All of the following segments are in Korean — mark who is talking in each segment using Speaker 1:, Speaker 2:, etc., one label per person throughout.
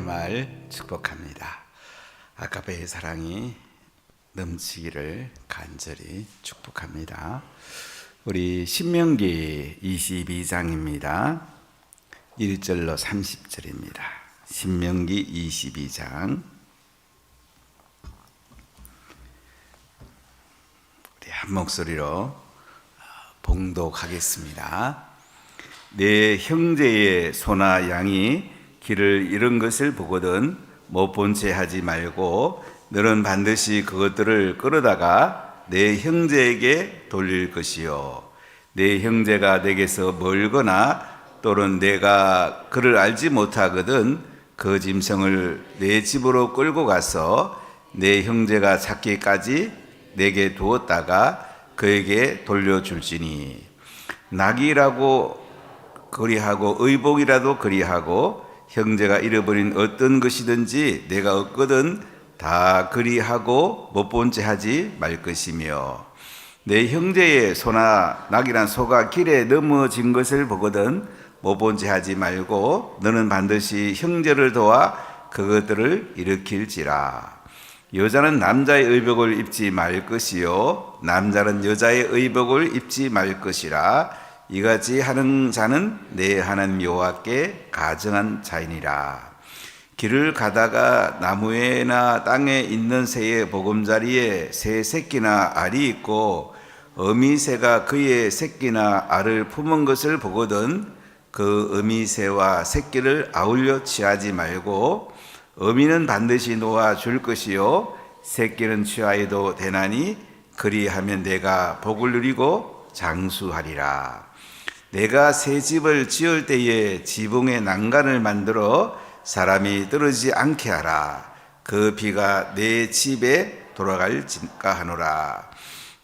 Speaker 1: 주말 축복합니다. 아가페의 사랑이 넘치기를 간절히 축복합니다. 우리 신명기 22장입니다. 1절로 30절입니다. 신명기 22장 우리 한 목소리로 봉독하겠습니다. 내 형제의 소나 양이 길을 잃은 것을 보거든 못 본 채 하지 말고 너는 반드시 그것들을 끌어다가 내 형제에게 돌릴 것이요, 내 형제가 내게서 멀거나 또는 내가 그를 알지 못하거든 그 짐승을 내 집으로 끌고 가서 내 형제가 찾기까지 내게 두었다가 그에게 돌려줄지니, 낙이라고 그리하고 의복이라도 그리하고 형제가 잃어버린 어떤 것이든지 내가 얻거든 다 그리하고 못 본 채 하지 말 것이며, 내 형제의 소나 낙이란 소가 길에 넘어진 것을 보거든 못 본 채 하지 말고 너는 반드시 형제를 도와 그것들을 일으킬지라. 여자는 남자의 의복을 입지 말 것이요, 남자는 여자의 의복을 입지 말 것이라. 이같이 하는 자는 내 하나님 여호와께 가증한 자이니라. 길을 가다가 나무에나 땅에 있는 새의 보금자리에 새 새끼나 알이 있고 어미새가 그의 새끼나 알을 품은 것을 보거든 그 어미새와 새끼를 아울러 취하지 말고 어미는 반드시 놓아줄 것이요, 새끼는 취하여도 되나니 그리하면 내가 복을 누리고 장수하리라. 내가 새 집을 지을 때에 지붕에 난간을 만들어 사람이 떨어지지 않게 하라. 그 비가 내 집에 돌아갈까 하노라.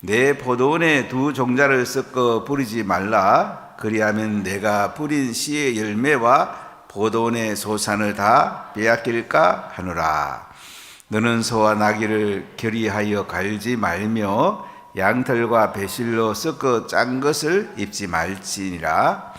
Speaker 1: 내 포도원에 두 종자를 섞어 뿌리지 말라. 그리하면 내가 뿌린 씨의 열매와 포도원의 소산을 다 빼앗길까 하노라. 너는 소와 나귀를 결의하여 갈지 말며 양털과 배실로 섞어 짠 것을 입지 말지니라.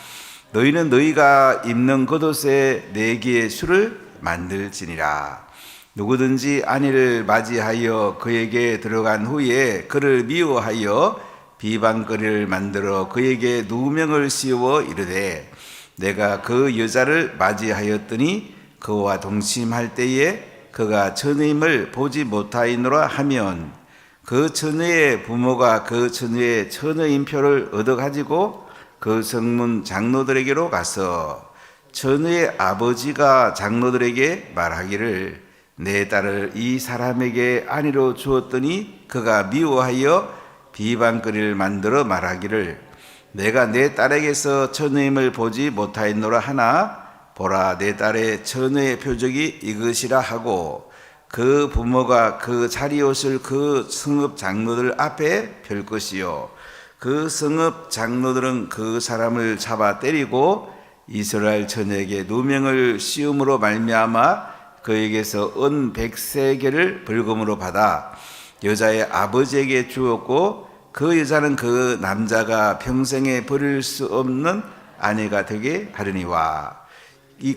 Speaker 1: 너희는 너희가 입는 겉옷에 네 개의 술을 만들지니라. 누구든지 아내를 맞이하여 그에게 들어간 후에 그를 미워하여 비방거리를 만들어 그에게 누명을 씌워 이르되 내가 그 여자를 맞이하였더니 그와 동침할 때에 그가 처녀임을 보지 못하이노라 하면, 그 처녀의 부모가 그 처녀의 처녀인표를 얻어가지고 그 성문 장로들에게로 가서 처녀의 아버지가 장로들에게 말하기를 내 딸을 이 사람에게 아내로 주었더니 그가 미워하여 비방거리를 만들어 말하기를 내가 내 딸에게서 처녀임을 보지 못하였노라 하나 보라, 내 딸의 처녀의 표적이 이것이라 하고 그 부모가 그 자리옷을 그 성읍 장로들 앞에 펼 것이요, 그 성읍 장로들은 그 사람을 잡아 때리고 이스라엘 처녀에게 누명을 씌움으로 말미암아 그에게서 은 100세겔을 벌금으로 받아 여자의 아버지에게 주었고 그 여자는 그 남자가 평생에 버릴 수 없는 아내가 되게 하려니와.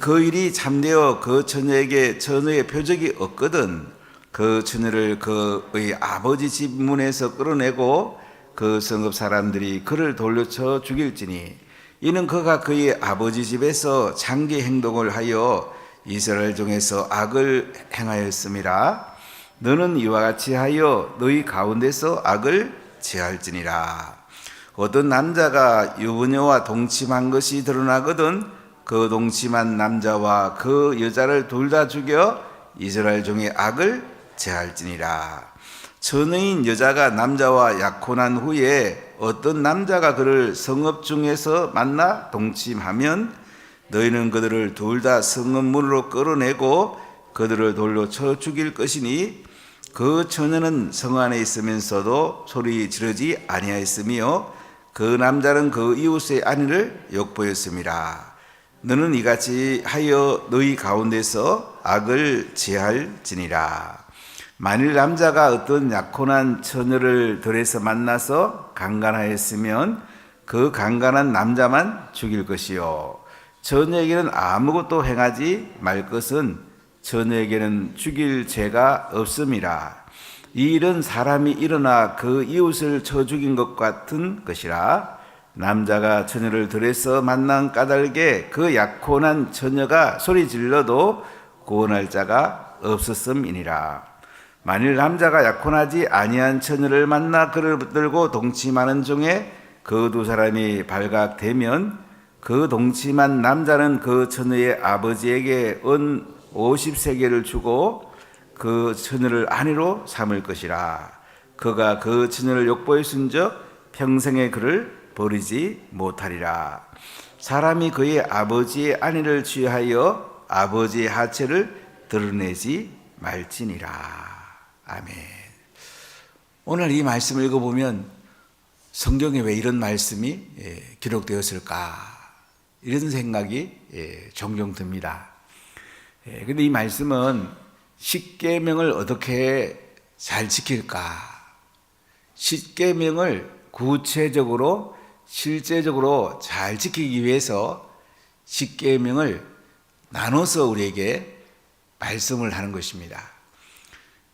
Speaker 1: 그 일이 참되어 그 처녀에게 처녀의 표적이 없거든 그 처녀를 그의 아버지 집 문에서 끌어내고 그 성읍 사람들이 그를 돌려쳐 죽일지니, 이는 그가 그의 아버지 집에서 장기 행동을 하여 이스라엘 중에서 악을 행하였음이라. 너는 이와 같이 하여 너희 가운데서 악을 제할지니라. 어떤 남자가 유부녀와 동침한 것이 드러나거든 그 동침한 남자와 그 여자를 둘 다 죽여 이스라엘 중에 악을 제할지니라. 처녀인 여자가 남자와 약혼한 후에 어떤 남자가 그를 성읍 중에서 만나 동침하면 너희는 그들을 둘 다 성읍 문으로 끌어내고 그들을 돌로 쳐 죽일 것이니, 그 처녀는 성 안에 있으면서도 소리 지르지 아니하였으며 그 남자는 그 이웃의 아내를 욕보였음이라. 너는 이같이 하여 너희 가운데서 악을 제할지니라. 만일 남자가 어떤 약혼한 처녀를 들에서 만나서 강간하였으면 그 강간한 남자만 죽일 것이요, 처녀에게는 아무것도 행하지 말 것은 처녀에게는 죽일 죄가 없음이라. 이 일은 사람이 일어나 그 이웃을 쳐 죽인 것 같은 것이라. 남자가 처녀를 들에서 만난 까닭에 그 약혼한 처녀가 소리 질러도 구원할 자가 없었음이니라. 만일 남자가 약혼하지 아니한 처녀를 만나 그를 붙들고 동침하는 중에 그 두 사람이 발각되면 그 동침한 남자는 그 처녀의 아버지에게 은 50세겔을 주고 그 처녀를 아내로 삼을 것이라. 그가 그 처녀를 욕보였은즉 평생에 그를 버리지 못하리라. 사람이 그의 아버지의 아내를 취하여 아버지의 하체를 드러내지 말지니라. 아멘. 오늘 이 말씀을 읽어보면 성경에 왜 이런 말씀이 기록되었을까, 이런 생각이 종종 듭니다. 그런데 이 말씀은 십계명을 어떻게 잘 지킬까, 십계명을 구체적으로 실제적으로 잘 지키기 위해서 십계명을 나눠서 우리에게 말씀을 하는 것입니다.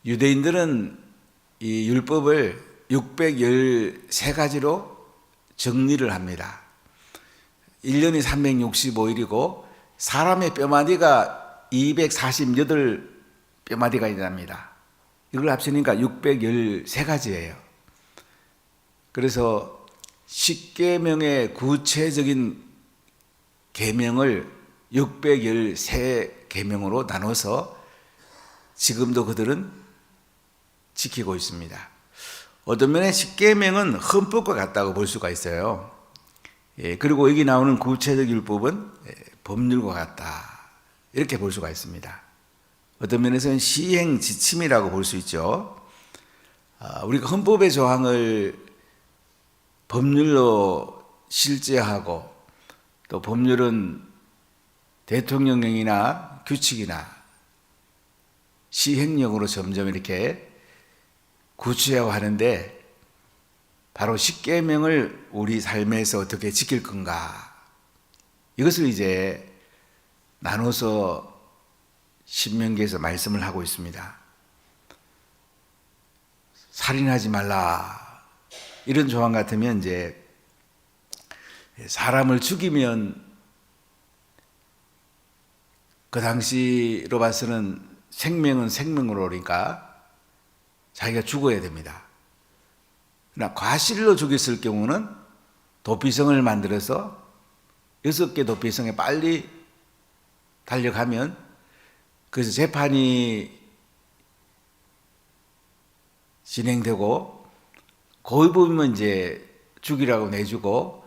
Speaker 1: 유대인들은 이 율법을 613가지로 정리를 합니다. 1년이 365일이고 사람의 뼈마디가 248뼈마디가 있답니다. 이걸 합치니까 613가지예요. 그래서 십계명의 구체적인 계명을 613계명으로 나눠서 지금도 그들은 지키고 있습니다. 어떤 면에 십계명은 헌법과 같다고 볼 수가 있어요. 그리고 여기 나오는 구체적 율법은 법률과 같다, 이렇게 볼 수가 있습니다. 어떤 면에서는 시행 지침이라고 볼 수 있죠. 우리가 헌법의 조항을 법률로 실제하고, 또 법률은 대통령령이나 규칙이나 시행령으로 점점 이렇게 구체화하는데, 바로 십계명을 우리 삶에서 어떻게 지킬 건가, 이것을 이제 나눠서 신명기에서 말씀을 하고 있습니다. 살인하지 말라, 이런 조항 같으면 이제 사람을 죽이면 그 당시로 봐서는 생명은 생명으로 오니까 자기가 죽어야 됩니다. 그러나 과실로 죽였을 경우는 도피성을 만들어서 6개 도피성에 빨리 달려가면, 그래서 재판이 진행되고 고의범이면 이제 죽이라고 내주고,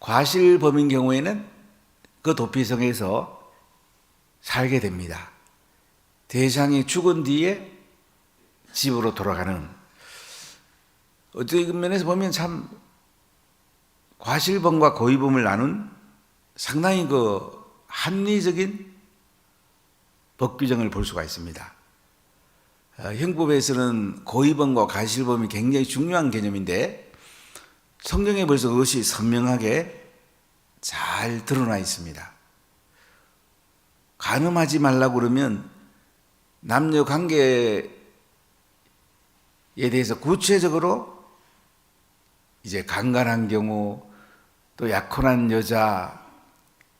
Speaker 1: 과실범인 경우에는 그 도피성에서 살게 됩니다. 대상이 죽은 뒤에 집으로 돌아가는, 어떤 면에서 보면 참 과실범과 고의범을 나눈 상당히 그 합리적인 법 규정을 볼 수가 있습니다. 형법에서는 고의범과 과실범이 굉장히 중요한 개념인데 성경에 벌써 그것이 선명하게 잘 드러나 있습니다. 간음하지 말라고 그러면 남녀 관계에 대해서 구체적으로 이제 강간한 경우, 또 약혼한 여자,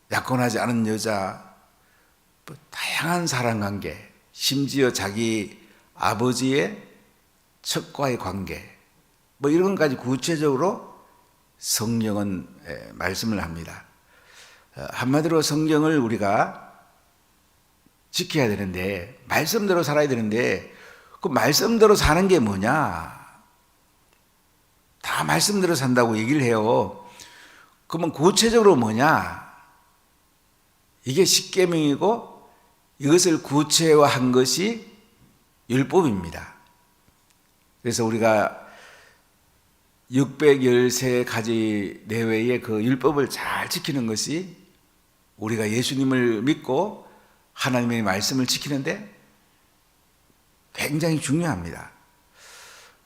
Speaker 1: 약혼하지 않은 여자, 뭐 다양한 사랑관계, 심지어 자기 아버지의 척과의 관계, 뭐 이런 것까지 구체적으로 성경은 말씀을 합니다. 한마디로 성경을 우리가 지켜야 되는데, 말씀대로 살아야 되는데, 그 말씀대로 사는 게 뭐냐? 다 말씀대로 산다고 얘기를 해요. 그러면 구체적으로 뭐냐? 이게 십계명이고 이것을 구체화한 것이 율법입니다. 그래서 우리가 613가지 내외의 그 율법을 잘 지키는 것이 우리가 예수님을 믿고 하나님의 말씀을 지키는데 굉장히 중요합니다.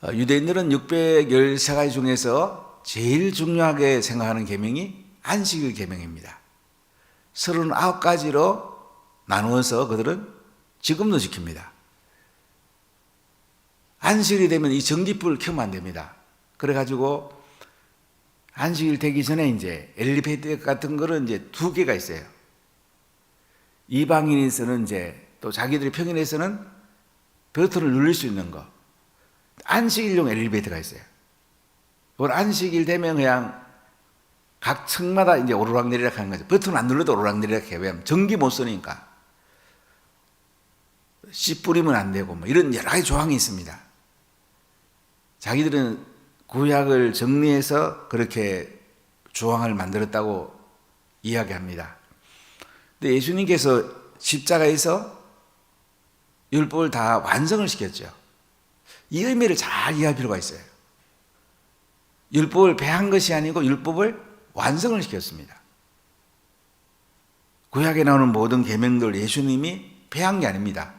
Speaker 1: 유대인들은 613가지 중에서 제일 중요하게 생각하는 계명이 안식일 계명입니다. 39가지로 나누어서 그들은 지금도 지킵니다. 안식일이 되면 이 전기불을 켜면 안 됩니다. 그래가지고 안식일 되기 전에 이제 엘리베이터 같은 거는 이제 2개가 있어요. 이방인에서는 이제 또 자기들이 평인에서는 버튼을 누릴 수 있는 거. 안식일용 엘리베이터가 있어요. 그걸 안식일 되면 그냥 각 층마다 이제 오르락내리락 하는 거죠. 버튼 안 눌러도 오르락내리락 해요. 왜냐면 전기 못 쓰니까. 씨 뿌리면 안 되고 뭐 이런 여러 가지 조항이 있습니다. 자기들은 구약을 정리해서 그렇게 조항을 만들었다고 이야기합니다. 근데 예수님께서 십자가에서 율법을 다 완성을 시켰죠. 이 의미를 잘 이해할 필요가 있어요. 율법을 배한 것이 아니고 율법을 완성을 시켰습니다. 구약에 나오는 모든 계명들 예수님이 배한 게 아닙니다.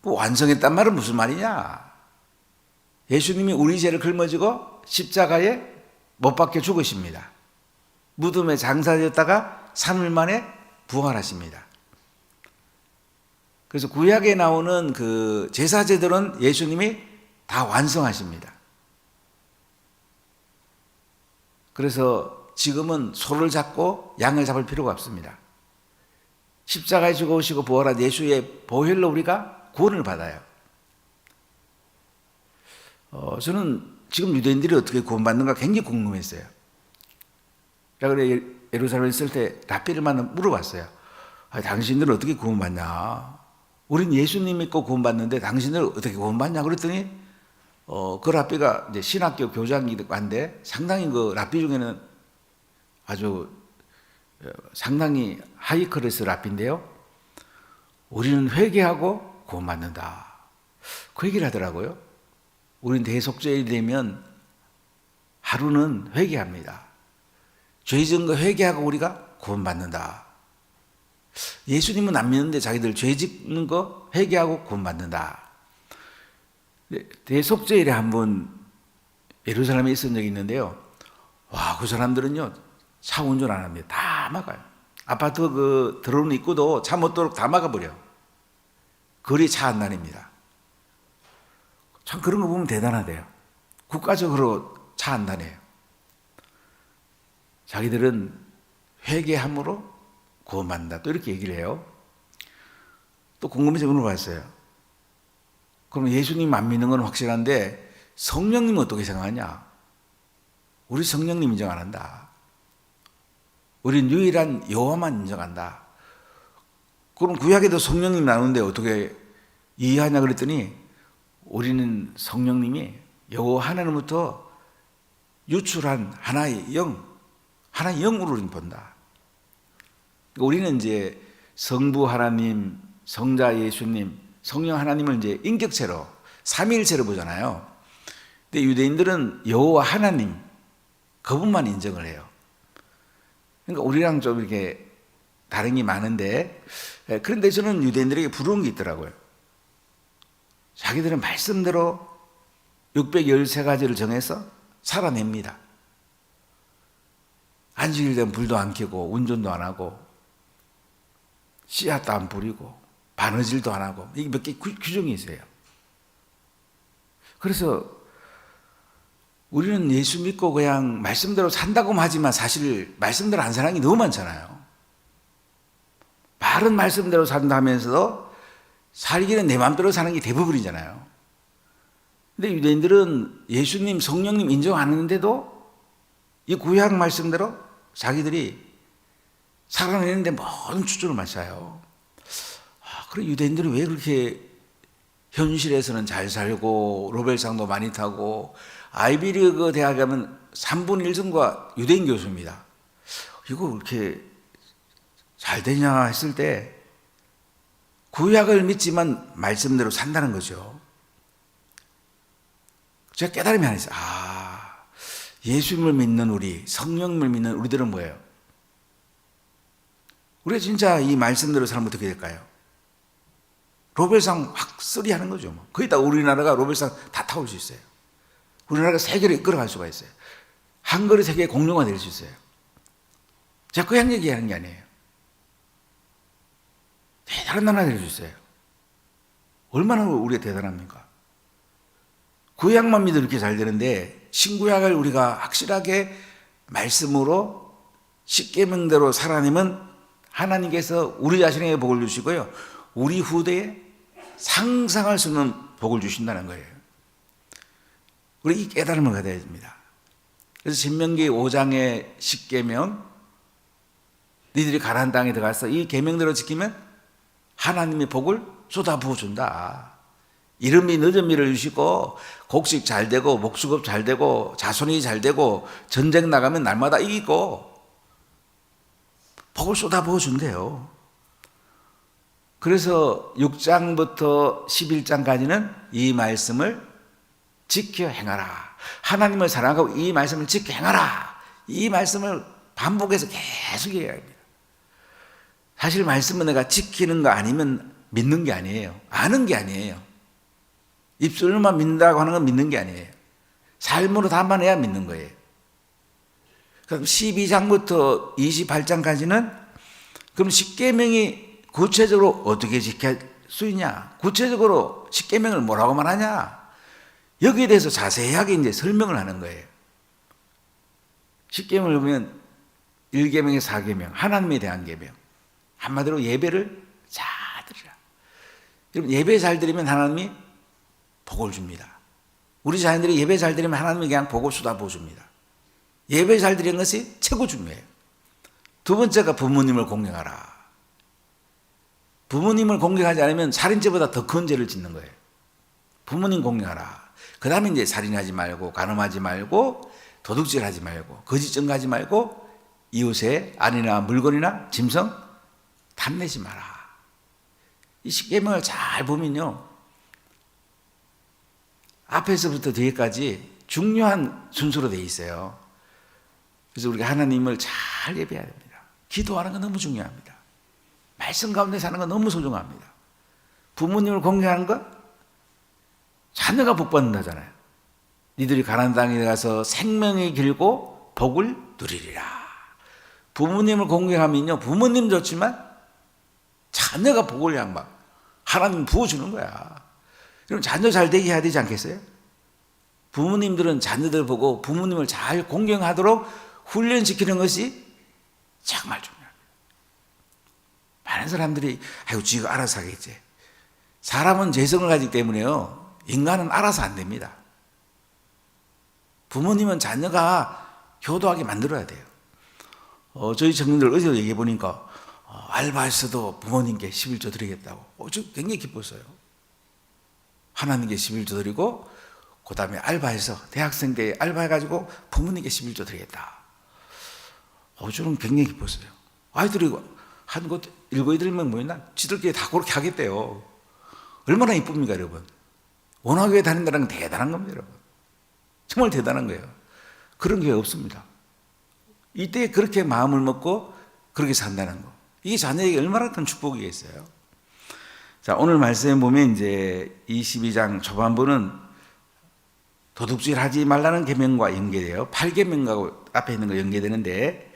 Speaker 1: 뭐 완성했단 말은 무슨 말이냐? 예수님이 우리 죄를 짊어지고 십자가에 못 박혀 죽으십니다. 무덤에 장사되었다가 3일 만에 부활하십니다. 그래서 구약에 나오는 그 제사제들은 예수님이 다 완성하십니다. 그래서 지금은 소를 잡고 양을 잡을 필요가 없습니다. 십자가에 죽으시고 부활한 예수의 보혈로 우리가 구원을 받아요. 저는 지금 유대인들이 어떻게 구원받는가 굉장히 궁금했어요. 그래 예루살렘에 있을 때 랍비를 만나 물어봤어요. 당신들은 어떻게 구원받냐? 우린 예수님 믿고 구원받는데 당신들은 어떻게 구원받냐? 그랬더니 그 랍비가 이제 신학교 교장인데 상당히 그 랍비 중에는 아주 상당히 하이클래스 랍비인데요. 우리는 회개하고 구원받는다. 그 얘기를 하더라고요. 우린 대속죄일이 되면 하루는 회개합니다. 죄 지은 거 회개하고 우리가 구원받는다. 예수님은 안 믿는데 자기들 죄 짓는 거 회개하고 구원받는다. 대속죄일에 한번 예루살렘에 있은 적이 있는데요. 와, 그 사람들은요, 차 운전 안 합니다. 다 막아요. 아파트 그 들어오는 입구도 차 못 들어오게 다 막아버려. 거리 차 안 다닙니다. 참 그런 거 보면 대단하대요. 국가적으로 차 안 다녀요. 자기들은 회개함으로 구원받는다. 또 이렇게 얘기를 해요. 또 궁금해서 물어봤어요. 그럼 예수님 안 믿는 건 확실한데 성령님은 어떻게 생각하냐? 우리 성령님 인정 안 한다. 우린 유일한 여호와만 인정한다. 그럼 구약에도 성령님 나오는데 어떻게 이해하냐 그랬더니 우리는 성령님이 여호와 하나님부터 유출한 하나의 영, 하나의 영으로 우리는 본다. 우리는 이제 성부 하나님, 성자 예수님, 성령 하나님을 이제 인격체로 삼위일체로 보잖아요. 근데 유대인들은 여호와 하나님 그분만 인정을 해요. 그러니까 우리랑 좀 이렇게 다른 게 많은데, 그런데 저는 유대인들에게 부러운 게 있더라고요. 자기들은 말씀대로 613가지를 정해서 살아냅니다. 안식일 되면 불도 안 켜고 운전도 안 하고 씨앗도 안 뿌리고 바느질도 안 하고 이게 몇 개 규정이 있어요. 그래서 우리는 예수 믿고 그냥 말씀대로 산다고만 하지만 사실 말씀대로 안 사는 게 너무 많잖아요. 바른 말씀대로 산다 하면서도 살기는 내 마음대로 사는 게 대부분이잖아요. 근데 유대인들은 예수님, 성령님 인정 안 하는데도 이 구약 말씀대로 자기들이 살아내는데 모든 추천을 맞춰요. 그래 유대인들이 왜 그렇게 현실에서는 잘 살고 노벨상도 많이 타고 아이비리그 대학 가면 3분의 1승과 유대인 교수입니다. 이거 그렇게 잘 되냐 했을 때 구약을 믿지만 말씀대로 산다는 거죠. 제가 깨달음이 하나 있어요. 예수님을 믿는 우리, 성령님을 믿는 우리들은 뭐예요? 우리가 진짜 이 말씀대로 살면 어떻게 될까요? 노벨상 확실히 하는 거죠. 거기다 우리나라가 노벨상 다 타올 수 있어요. 우리나라가 세계를 이끌어갈 수가 있어요. 한 그릇 세계의 공룡가 될 수 있어요. 제가 그냥 얘기하는 게 아니에요. 대단한 나라 될 수 있어요. 얼마나 우리가 대단합니까? 구약만 믿어도 이렇게 잘 되는데 신구약을 우리가 확실하게 말씀으로 십계명대로 살아내면 하나님께서 우리 자신에게 복을 주시고요, 우리 후대에 상상할 수 없는 복을 주신다는 거예요. 우리 이 깨달음을 가져야 됩니다. 그래서 신명기 5장의 십계명, 니들이 가나안 땅에 들어가서 이 계명대로 지키면 하나님의 복을 쏟아부어 준다. 이름이 늦은 미를 주시고 곡식 잘 되고 목수급 잘 되고 자손이 잘 되고 전쟁 나가면 날마다 이기고 복을 쏟아부어 준대요. 그래서 6장부터 11장까지는 이 말씀을 지켜 행하라. 하나님을 사랑하고 이 말씀을 지켜 행하라. 이 말씀을 반복해서 계속 해야 합니다. 사실 말씀은 내가 지키는 거 아니면 믿는 게 아니에요. 아는 게 아니에요. 입술로만 믿는다고 하는 건 믿는 게 아니에요. 삶으로 담아내야 믿는 거예요. 그럼 12장부터 28장까지는 그럼 십계명이 구체적으로 어떻게 지킬 수 있냐? 구체적으로 십계명을 뭐라고 말하냐? 여기에 대해서 자세하게 이제 설명을 하는 거예요. 십계명을 보면 1계명에 4계명, 하나님에 대한 계명. 한마디로 예배를 잘 드리라. 여러분, 예배 잘 드리면 하나님이 복을 줍니다. 우리 자녀들이 예배 잘 드리면 하나님이 그냥 복을 쏟아부어 줍니다. 예배 잘 드리는 것이 최고 중요해요. 두 번째가 부모님을 공경하라. 부모님을 공경하지 않으면 살인죄보다 더 큰 죄를 짓는 거예요. 부모님 공경하라. 그 다음에 이제 살인하지 말고, 간음하지 말고, 도둑질하지 말고, 거짓 증거하지 말고, 이웃의 아내나 물건이나 짐승 탐내지 마라. 이 십계명을 잘 보면요, 앞에서부터 뒤에까지 중요한 순서로 되어 있어요. 그래서 우리가 하나님을 잘 예배해야 됩니다. 기도하는 건 너무 중요합니다. 말씀 가운데 사는 건 너무 소중합니다. 부모님을 공경하는 것, 자녀가 복 받는다잖아요. 니들이 가나안 땅에 가서 생명이 길고 복을 누리리라. 부모님을 공경하면요, 부모님 좋지만 자녀가 복을 양막 하나님 부어주는 거야. 그럼 자녀 잘 되게 해야 되지 않겠어요? 부모님들은 자녀들 보고 부모님을 잘 공경하도록 훈련시키는 것이 정말 중요합니다. 많은 사람들이 아유 지가 알아서 하겠지. 사람은 죄성을 가지기 때문에요, 인간은 알아서 안 됩니다. 부모님은 자녀가 효도하게 만들어야 돼요. 저희 청년들 어제 얘기해 보니까 알바에서도 부모님께 11조 드리겠다고. 저 굉장히 기뻤어요. 하나님께 11조 드리고 그 다음에 알바해서 대학생 때 알바해가지고 부모님께 11조 드리겠다. 저는 굉장히 기뻤어요. 아이들이 한 곳 7, 8명 모였나? 지들끼리 다 그렇게 하겠대요. 얼마나 이쁩니까 여러분? 원화교회 다닌다는 건 대단한 겁니다 여러분. 정말 대단한 거예요. 그런 게 없습니다. 이때 그렇게 마음을 먹고 그렇게 산다는 거, 이게 자녀에게 얼마나 큰 축복이겠어요. 자, 오늘 말씀에 보면 이제 22장 초반부는 도둑질 하지 말라는 계명과 연계돼요. 8계명하고 앞에 있는 거 연계되는데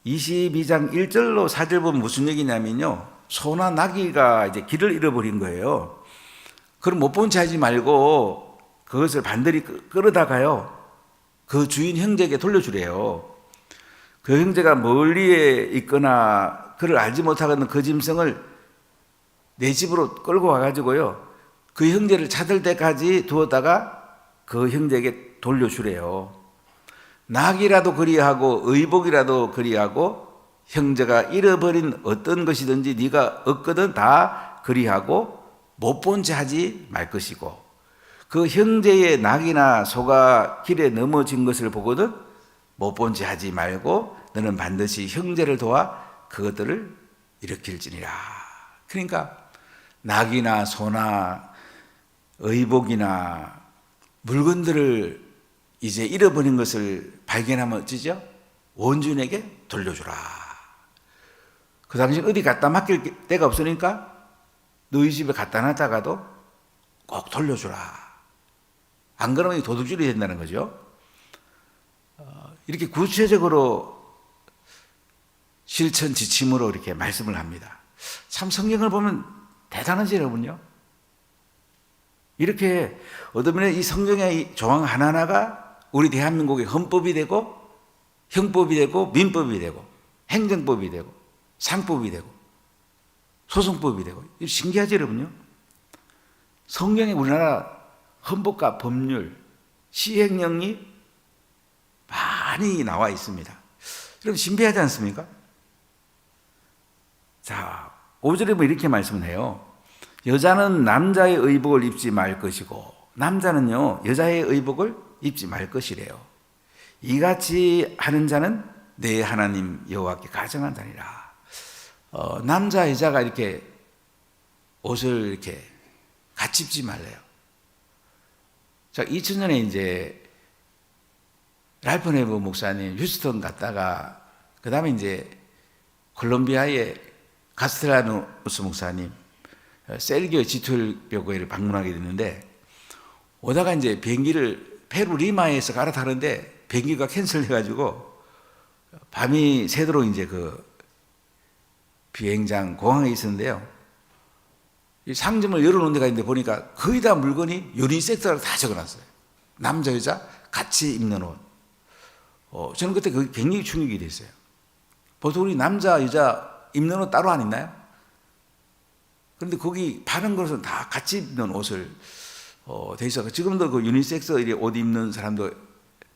Speaker 1: 22장 1절로 4절 보면 무슨 얘기냐면요, 소나 나귀가 이제 길을 잃어버린 거예요. 그럼 못 본 채 하지 말고 그것을 반드시 끌어다가요 그 주인 형제에게 돌려주래요. 그 형제가 멀리에 있거나 그를 알지 못하거나 그 짐승을 내 집으로 끌고 와가지고요 그 형제를 찾을 때까지 두었다가 그 형제에게 돌려주래요. 낙이라도 그리하고 의복이라도 그리하고 형제가 잃어버린 어떤 것이든지 네가 얻거든 다 그리하고 못 본 채 하지 말 것이고, 그 형제의 낙이나 소가 길에 넘어진 것을 보거든 못 본 채 하지 말고 너는 반드시 형제를 도와 그것들을 일으킬지니라. 그러니까 낙이나 소나 의복이나 물건들을 이제 잃어버린 것을 발견하면 어찌죠? 원주인에게 돌려주라. 그 당시 어디 갖다 맡길 데가 없으니까 너희 집에 갖다 놨다가도 꼭 돌려주라. 안 그러면 도둑질이 된다는 거죠. 이렇게 구체적으로 실천 지침으로 이렇게 말씀을 합니다. 참 성경을 보면 대단하지 여러분요. 이렇게 어떤 면에 이 성경의 이 조항 하나하나가 우리 대한민국의 헌법이 되고 형법이 되고 민법이 되고 행정법이 되고 상법이 되고 소송법이 되고, 신기하죠 여러분요? 성경에 우리나라 헌법과 법률, 시행령이 많이 나와 있습니다. 여러분 신비하지 않습니까? 자, 5절에 보면 이렇게 말씀을 해요. 여자는 남자의 의복을 입지 말 것이고 남자는요 여자의 의복을 입지 말 것이래요. 이같이 하는 자는 내 하나님 여호와께 가증한 자니라. 남자 여자가 이렇게 옷을 이렇게 같이 입지 말래요. 자, 2000년에 이제 랄프 네브 목사님 휴스턴 갔다가 그 다음에 이제 콜롬비아의 카스텔라누스 목사님 셀기오 G12 교회를 방문하게 됐는데, 오다가 이제 비행기를 페루 리마에서 갈아타는데 비행기가 캔슬해가지고 밤이 새도록 이제 그 비행장 공항에 있었는데요. 이 상점을 열어놓은 데가 있는데 보니까 거의 다 물건이 유니섹스라고 다 적어놨어요. 남자 여자 같이 입는 옷. 저는 그때 그게 굉장히 충격이 됐어요. 보통 우리 남자 여자 입는 옷 따로 안 있나요? 그런데 거기 파는 것은 다 같이 입는 옷을 돼 있어서 지금도 그 유니섹스 옷 입는 사람도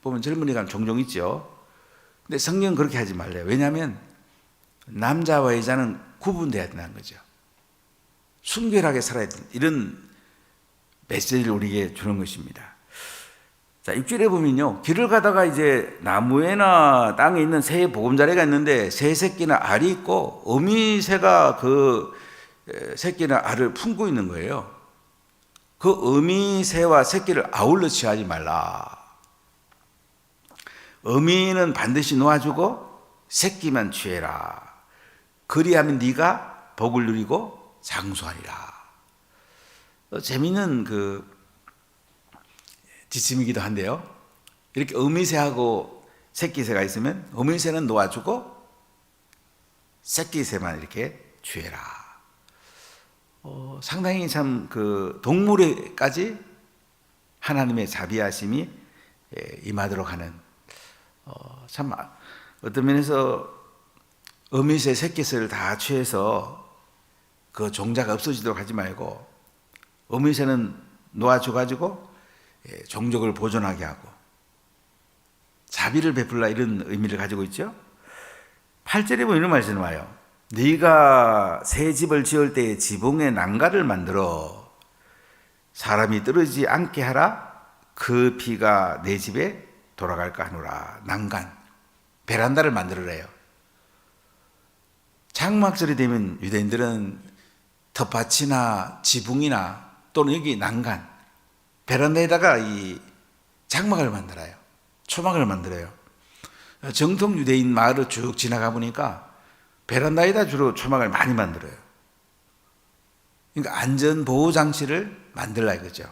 Speaker 1: 보면 젊은이가 종종 있죠. 근데 성경은 그렇게 하지 말래요. 왜냐하면 남자와 여자는 구분돼야 된다는 거죠. 순결하게 살아야 된다, 이런 메시지를 우리에게 주는 것입니다. 자, 6절에 보면요, 길을 가다가 이제 나무에나 땅에 있는 새의 보금자리가 있는데 새 새끼나 알이 있고 어미새가 그 새끼나 알을 품고 있는 거예요. 그 어미새와 새끼를 아울러 취하지 말라. 어미는 반드시 놓아주고 새끼만 취해라. 그리하면 네가 복을 누리고 장수하리라. 재미있는 그 지침이기도 한데요, 이렇게 어미새하고 새끼새가 있으면 어미새는 놓아주고 새끼새만 이렇게 취해라. 상당히 참 그 동물에까지 하나님의 자비하심이 임하도록 하는, 참 어떤 면에서 어미새 새끼새를 다 취해서 그 종자가 없어지도록 하지 말고 어미새는 놓아줘가지고 종족을 보존하게 하고 자비를 베풀라, 이런 의미를 가지고 있죠. 8절에 보면 이런 말씀이 와요. 네가 새 집을 지을 때에 지붕에 난간을 만들어 사람이 떨어지지 않게 하라. 그 피가 내 집에 돌아갈까 하노라. 난간, 베란다를 만들어래요. 장막절이 되면 유대인들은 텃밭이나 지붕이나 또는 여기 난간, 베란다에다가 이 장막을 만들어요. 초막을 만들어요. 정통 유대인 마을을 쭉 지나가 보니까 베란다에다 주로 초막을 많이 만들어요. 그러니까 안전보호장치를 만들라 이거죠.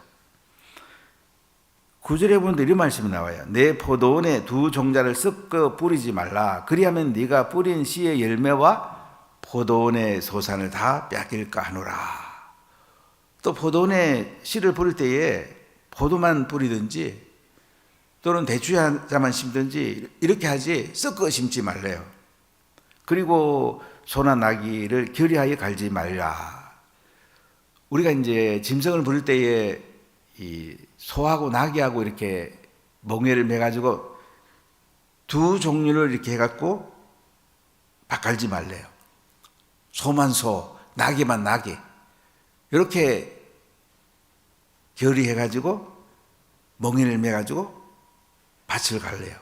Speaker 1: 9절에 보면 이런 말씀이 나와요. 내 포도원에 두 종자를 섞어 뿌리지 말라. 그리하면 네가 뿌린 씨의 열매와 포도원의 소산을 다 빼앗길까 하노라. 또 포도원에 씨를 뿌릴 때에 포도만 뿌리든지 또는 대추자만 심든지 이렇게 하지 섞어 심지 말래요. 그리고 소나 나귀를 결의하여 갈지 말라. 우리가 이제 짐승을 부릴 때에 이 소하고 나귀하고 이렇게 멍에를 매가지고 두 종류를 이렇게 해갖고 바갈지 말래요. 소만 소, 나귀만 나귀, 이렇게 결의해가지고 멍에를 매가지고 밭을 갈래요.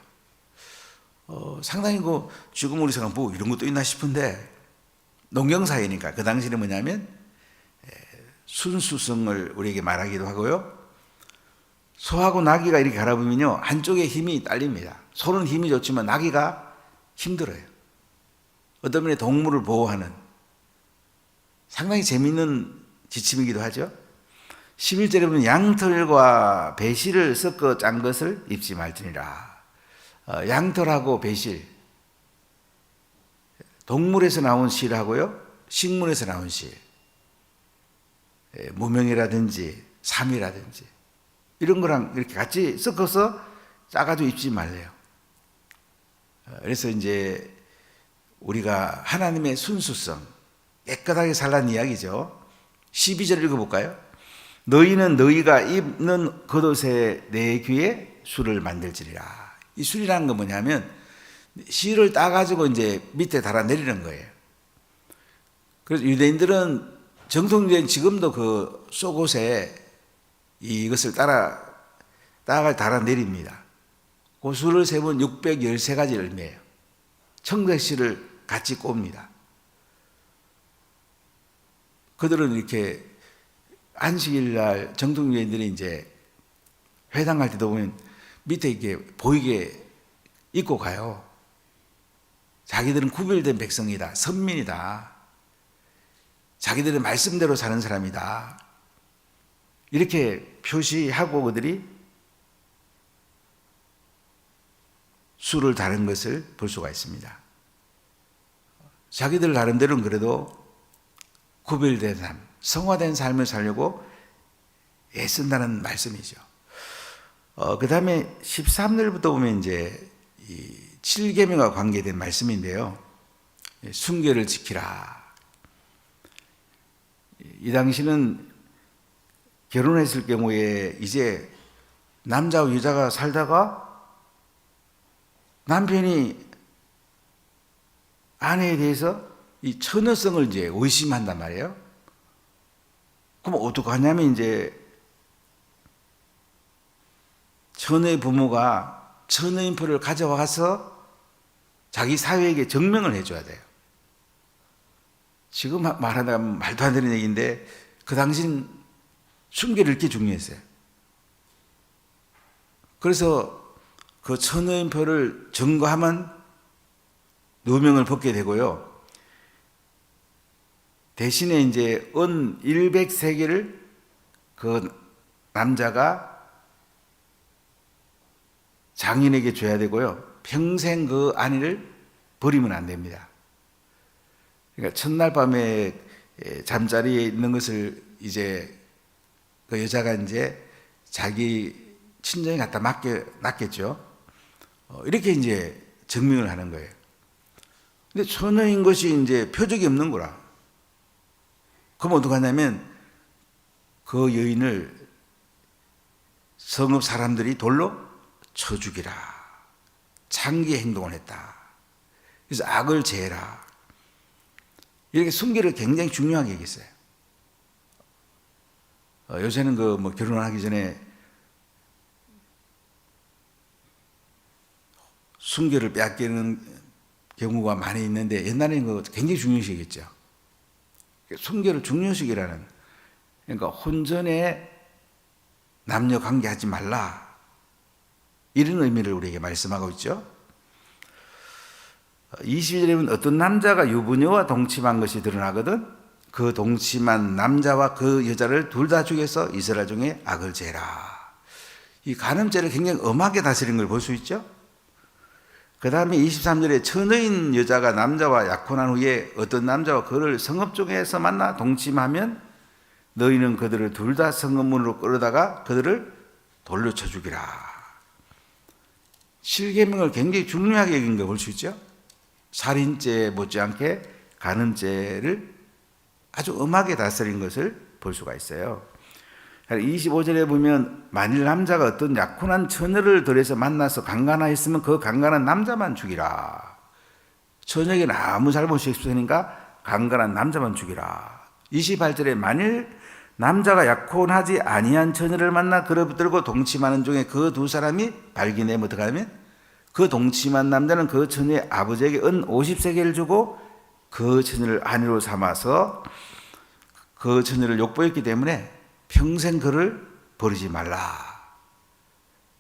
Speaker 1: 상당히 지금 우리 생각 뭐 이런 것도 있나 싶은데, 농경사회니까 그 당시는 뭐냐면 순수성을 우리에게 말하기도 하고요. 소하고 나귀가 이렇게 갈아보면요, 한쪽에 힘이 딸립니다. 소는 힘이 좋지만 나귀가 힘들어요. 어떤 면에 동물을 보호하는 상당히 재미있는 지침이기도 하죠. 11절에 보면 양털과 배실을 섞어 짠 것을 입지 말지니라. 양털하고 배실, 동물에서 나온 실하고요, 식물에서 나온 실, 무명이라든지 삼이라든지 이런 거랑 이렇게 같이 섞어서 짜가지고 입지 말래요. 그래서 이제 우리가 하나님의 순수성, 깨끗하게 살라는 이야기죠. 12절 읽어볼까요? 너희는 너희가 입는 겉옷에 내 귀에 술을 만들지리라. 이 술이라는 건 뭐냐면 실을 따가지고 이제 밑에 달아 내리는 거예요. 그래서 유대인들은 정통적인 지금도 그 속옷에 이것을 따가 달아 내립니다. 그 수를 세면 613가지 열매예요. 청색실을 같이 꼽니다. 그들은 이렇게 안식일 날 정통주의인들이 이제 회당 갈 때도 보면 밑에 이렇게 보이게 입고 가요. 자기들은 구별된 백성이다. 선민이다. 자기들의 말씀대로 사는 사람이다. 이렇게 표시하고 그들이 술을 다른 것을 볼 수가 있습니다. 자기들 나름대로는 그래도 구별된 삶, 성화된 삶을 살려고 애쓴다는 말씀이죠. 그 다음에 13절부터 보면 이제 이 7계명과 관계된 말씀인데요. 순결을 지키라. 이 당시는 결혼했을 경우에 이제 남자와 여자가 살다가 남편이 아내에 대해서 이 처녀성을 이제 의심한단 말이에요. 그럼 어떻게 하냐면 이제 처녀의 부모가 처녀인표를 가져와서 자기 사회에게 증명을 해줘야 돼요. 지금 말하다가 말도 안 되는 얘기인데 그 당시는 순결이 이렇게 중요했어요. 그래서 그 처녀인표를 증거하면 누명을 벗게 되고요. 대신에 이제 은 100세겔을 그 남자가 장인에게 줘야 되고요. 평생 그 아내를 버리면 안 됩니다. 그러니까 첫날 밤에 잠자리에 있는 것을 이제 그 여자가 이제 자기 친정에 갖다 놨겠죠. 이렇게 이제 증명을 하는 거예요. 근데 처녀인 것이 이제 표적이 없는 거라. 그럼 어떡하냐면 그 여인을 성읍 사람들이 돌로 쳐 죽이라. 창기의 행동을 했다. 그래서 악을 제해라. 이렇게 순결을 굉장히 중요하게 얘기했어요. 요새는 그 뭐 결혼하기 전에 순결을 빼앗기는 경우가 많이 있는데 옛날에는 그거 굉장히 중요시했죠. 순결을 중요시기라는, 그러니까 혼전에 남녀 관계하지 말라, 이런 의미를 우리에게 말씀하고 있죠. 22절에 보면 어떤 남자가 유부녀와 동침한 것이 드러나거든 그 동침한 남자와 그 여자를 둘 다 죽여서 이스라엘 중에 악을 제라. 이 간음죄를 굉장히 엄하게 다스린 걸 볼 수 있죠. 그 다음에 23절에 처녀인 여자가 남자와 약혼한 후에 어떤 남자와 그를 성읍 중에서 만나 동침하면 너희는 그들을 둘 다 성읍문으로 끌어다가 그들을 돌려 쳐 죽이라. 7계명을 굉장히 중요하게 여긴 걸 볼 수 있죠. 살인죄 못지않게 간음죄를 아주 엄하게 다스린 것을 볼 수가 있어요. 25절에 보면 만일 남자가 어떤 약혼한 처녀를 들여서 만나서 강간하였으면 그 강간한 남자만 죽이라. 처녀에게는 아무 잘못이 없으니까 강간한 남자만 죽이라. 28절에 만일 남자가 약혼하지 아니한 처녀를 만나 그를 붙들고 동침하는 중에 그 두 사람이 발견되면 어떻게 하면 그 동침한 남자는 그 처녀의 아버지에게 은 50세겔을 주고 그 처녀를 아내로 삼아서 그 처녀를 욕보였기 때문에 평생 그를 버리지 말라.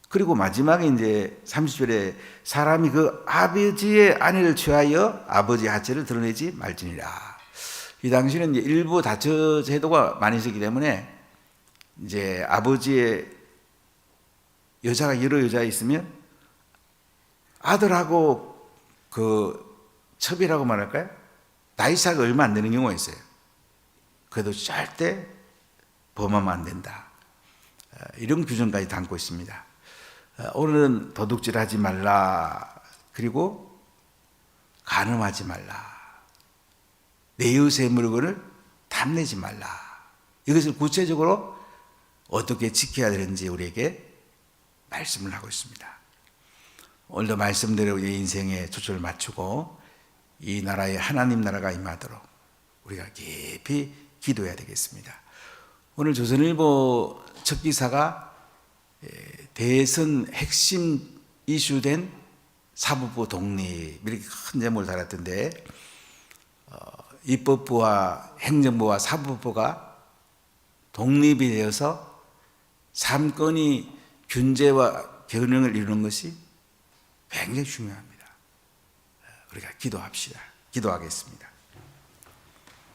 Speaker 1: 그리고 마지막에 이제 30절에 사람이 그 아버지의 아내를 취하여 아버지 하체를 드러내지 말지니라. 이 당시는 이제 일부 다처 제도가 많이 있었기 때문에 이제 아버지의 여자가 여러 여자 있으면 아들하고 그 첩이라고 말할까요? 나이 차가 얼마 안 되는 경우가 있어요. 그래도 절대 범하면 안 된다. 이런 규정까지 담고 있습니다. 오늘은 도둑질하지 말라, 그리고 간음하지 말라, 내 이웃의 물건을 탐내지 말라. 이것을 구체적으로 어떻게 지켜야 되는지 우리에게 말씀을 하고 있습니다. 오늘도 말씀대로 우리 인생에 초점을 맞추고 이 나라에 하나님 나라가 임하도록 우리가 깊이 기도해야 되겠습니다. 오늘 조선일보 첫 기사가 대선 핵심 이슈된 사법부 독립, 이렇게 큰 제목을 달았던데, 입법부와 행정부와 사법부가 독립이 되어서 삼권이 균제와 균형을 이루는 것이 굉장히 중요합니다. 우리가 기도합시다. 기도하겠습니다.